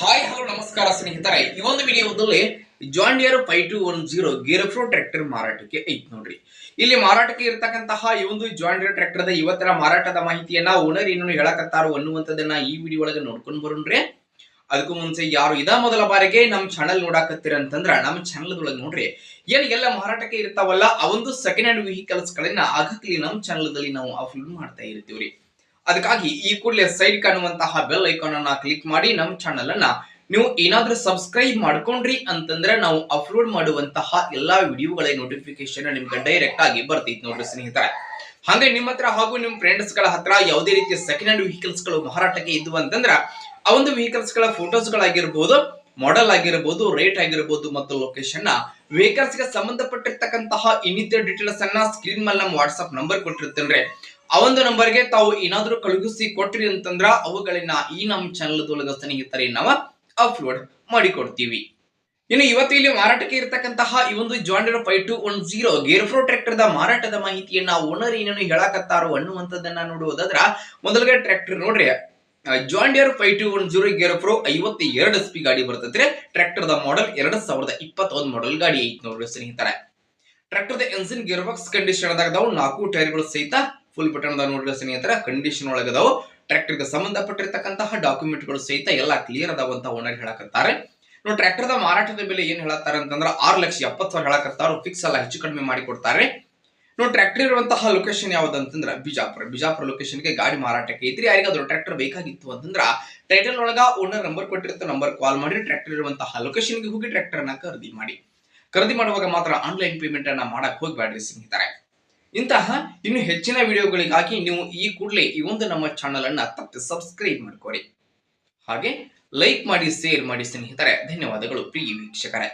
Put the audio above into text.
Hi hello ನಮಸ್ಕಾರ ಸ್ನೇಹಿತರೆ. ಈ ಒಂದು ವಿಡಿಯೋದಲ್ಲಿ John Deere 5210 gear pro tractor ಮಾರಾಟಕ್ಕೆ ಐತ್ ನೋಡ್ರಿ. ಇಲ್ಲಿ ಮಾರಾಟಕ್ಕೆ ಇರತಕ್ಕಂತಹ ಈ ಒಂದು ಜಾನ್ ಡಿಯರ್ ಟ್ರ್ಯಾಕ್ಟರ್ ದ ಇವತ್ತರ ಮಾರಾಟದ ಮಾಹಿತಿಯನ್ನ ಓನರ್ ಏನು ಹೇಳಕತ್ತಾರೋ ಅನ್ನುವಂಥದ್ದನ್ನ ಈ ವಿಡಿಯೋ ಒಳಗೆ ನೋಡ್ಕೊಂಡು ಬರೋಣ್ರಿ. ಅದಕ್ಕೂ ಮುಂಚೆ ಯಾರು ಇದ ಮೊದಲ ಬಾರಿಗೆ ನಮ್ಮ ಚಾನೆಲ್ ನೋಡಾಕತ್ತೀರ ಅಂತಂದ್ರ ನಮ್ಮ ಚಾನೆಲ್ ಒಳಗೆ ನೋಡ್ರಿ ಏನ್ ಎಲ್ಲ ಮಾರಾಟಕ್ಕೆ ಇರ್ತಾವಲ್ಲ ಆ ಒಂದು ಸೆಕೆಂಡ್ ಹ್ಯಾಂಡ್ ವೆಹಿಕಲ್ಸ್ ಗಳನ್ನ ಆಗಾಗ್ಲಿ ನಮ್ಮ ಚಾನೆಲ್ ದಲ್ಲಿ ನಾವು ಅಪ್ಲೋಡ್ ಮಾಡ್ತಾ ಇರ್ತೀವ್ರಿ. ಅದಕ್ಕಾಗಿ ಈ ಕೂಡಲೇ ಸೈಡ್ ಕಾಣುವಂತಹ ಬೆಲ್ ಐಕಾನ್ ಅನ್ನ ಕ್ಲಿಕ್ ಮಾಡಿ ನಮ್ಮ ಚಾನೆಲ್ ಅನ್ನ ನೀವು ಏನಾದ್ರೂ ಸಬ್ಸ್ಕ್ರೈಬ್ ಮಾಡ್ಕೊಂಡ್ರಿ ಅಂತಂದ್ರೆ ನಾವು ಅಪ್ಲೋಡ್ ಮಾಡುವಂತಹ ಎಲ್ಲಾ ವಿಡಿಯೋಗಳ ನೋಟಿಫಿಕೇಶನ್ ನಿಮ್ಗೆ ಡೈರೆಕ್ಟ್ ಆಗಿ ಬರ್ತೈತಿ ನೋಡ್ರಿ ಸ್ನೇಹಿತರೆ. ಹಾಗೆ ನಿಮ್ಮ ಹತ್ರ ಹಾಗೂ ನಿಮ್ಮ ಫ್ರೆಂಡ್ಸ್ ಗಳ ಹತ್ರ ಯಾವುದೇ ರೀತಿಯ ಸೆಕೆಂಡ್ ಹ್ಯಾಂಡ್ ವೆಹಿಕಲ್ಸ್ ಗಳು ಮಾರಾಟಕ್ಕೆ ಇದ್ವು ಅಂತಂದ್ರ ಆ ಒಂದು ವೆಹಿಕಲ್ಸ್ ಗಳ ಫೋಟೋಸ್ ಗಳಾಗಿರ್ಬೋದು, ಮಾಡೆಲ್ ಆಗಿರಬಹುದು, ರೇಟ್ ಆಗಿರಬಹುದು ಮತ್ತು ಲೊಕೇಶನ್ ವೆಹಿಕಲ್ಸ್ ಗೆ ಸಂಬಂಧಪಟ್ಟಿರ್ತಕ್ಕಂತಹ ಇನ್ನಿತರ ಡೀಟೇಲ್ಸ್ ಅನ್ನ ಸ್ಕ್ರೀನ್ ಮೇಲೆ ನಮ್ಮ ವಾಟ್ಸ್ಆಪ್ ನಂಬರ್ ಕೊಟ್ಟಿರ್ತೇನ್ರಿ. ಆ ಒಂದು ನಂಬರ್ಗೆ ತಾವು ಏನಾದ್ರೂ ಕಳುಹಿಸಿ ಕೊಟ್ರಿ ಅಂತಂದ್ರ ಅವುಗಳನ್ನ ಈ ನಮ್ಮ ಚಾನೆಲ್ ದೊಳಗ ಸ್ನೇಹಿತರೆ ನಾವು ಅಪ್ಲೋಡ್ ಮಾಡಿ ಕೊಡ್ತೀವಿ. ಇನ್ನು ಇವತ್ತು ಇಲ್ಲಿ ಮಾರಾಟಕ್ಕೆ ಇರತಕ್ಕಂತಹ ಈ ಒಂದು John Deere 5210 gear pro tractor ದ ಮಾರಾಟದ ಮಾಹಿತಿಯನ್ನ ಓನರ್ ಏನೇನು ಹೇಳಕತ್ತಾರೋ ಅನ್ನುವಂಥದ್ದನ್ನ ನೋಡುವುದಾದ್ರ ಮೊದಲಿಗೆ ಟ್ರ್ಯಾಕ್ಟರ್ ನೋಡ್ರಿ. John Deere 5210 gear pro 52 SP ಗಾಡಿ ಬರ್ತೈತ್ರಿ. ಟ್ರ್ಯಾಕ್ಟರ್ ದ ಮಾಡೆಲ್ 2021 ಮಾಡೆಲ್ ಗಾಡಿ ಐತಿ ನೋಡ್ರಿ ಸ್ನೇಹಿತರೆ. ಟ್ರ್ಯಾಕ್ಟರ್ ದ ಎಂಜಿನ್ ಗೇರ್ ಬಾಕ್ಸ್ ಕಂಡೀಷನ್ ಅದಾಗದಾವು. 4 ಟೈರ್ಗಳು ಸಹಿತ ಫುಲ್ ಬಟನ್ ಅದ ನೋಡ್ರಿ ಸ್ನೇಹಿತರೆ. ಕಂಡೀಷನ್ ಒಳಗದಾವು. ಟ್ರ್ಯಾಕ್ಟರ್ ಗೆ ಸಂಬಂಧಪಟ್ಟಿರ್ತಕ್ಕಂತಹ ಡಾಕ್ಯುಮೆಂಟ್ ಗಳು ಸಹಿತ ಎಲ್ಲ ಕ್ಲಿಯರ್ ಅದಾವ ಅಂತ ಓನರ್ ಹೇಳಕತ್ತಾರೆ. ನೋಡಿ ಟ್ರ್ಯಾಕ್ಟರ್ ದ ಮಾರಾಟದ ಬೆಲೆ ಏನ್ ಹೇಳತ್ತಾರೆ ಅಂತಂದ್ರೆ 6,70,000 ಹೇಳಕತ್ತಾರ. ಫಿಕ್ಸ್ ಎಲ್ಲ ಹೆಚ್ಚು ಕಡಿಮೆ ಮಾಡಿ ಕೊಡ್ತಾರೆ. ನೋಡಿ ಟ್ರ್ಯಾಕ್ಟರ್ ಇರುವಂತಹ ಲೊಕೇಶನ್ ಯಾವ್ದಂತಂದ್ರ ಬಿಜಾಪುರ ಲೊಕೇಶನ್ ಗೆ ಗಾಡಿ ಮಾರಾಟಕ್ಕೆ ಐತ್ರಿ. ಯಾರಿಗಾದ್ರೂ ಟ್ರ್ಯಾಕ್ಟರ್ ಬೇಕಾಗಿತ್ತು ಅಂತಂದ್ರ ಟೈಟಲ್ ಒಳಗ ಓನರ್ ನಂಬರ್ ಕೊಟ್ಟಿರುತ್ತೆ, ನಂಬರ್ ಕಾಲ್ ಮಾಡಿ ಟ್ರ್ಯಾಕ್ಟರ್ ಇರುವಂತಹ ಲೊಕೇಶನ್ ಗೆ ಹೋಗಿ ಟ್ರ್ಯಾಕ್ಟರ್ ಅನ್ನ ಖರೀದಿ ಮಾಡುವಾಗ ಮಾತ್ರ ಆನ್ಲೈನ್ ಪೇಮೆಂಟ್ ಅನ್ನ ಮಾಡಕ್ ಹೋಗ್ಬೇಡ್ರಿ ಸ್ನೇಹಿತರೆ. ಇಂತಹ ಇನ್ನು ಹೆಚ್ಚಿನ ವಿಡಿಯೋಗಳಿಗಾಗಿ ನೀವು ಈ ಕೂಡಲೇ ಈ ಒಂದು ನಮ್ಮ ಚಾನೆಲ್ ಅನ್ನ ತಪ್ಪದೆ ಸಬ್ಸ್ಕ್ರೈಬ್ ಮಾಡ್ಕೊರಿ. ಹಾಗೆ ಲೈಕ್ ಮಾಡಿ, ಶೇರ್ ಮಾಡಿ ಸ್ನೇಹಿತರೆ. ಧನ್ಯವಾದಗಳು ಪ್ರಿಯ ವೀಕ್ಷಕರೇ.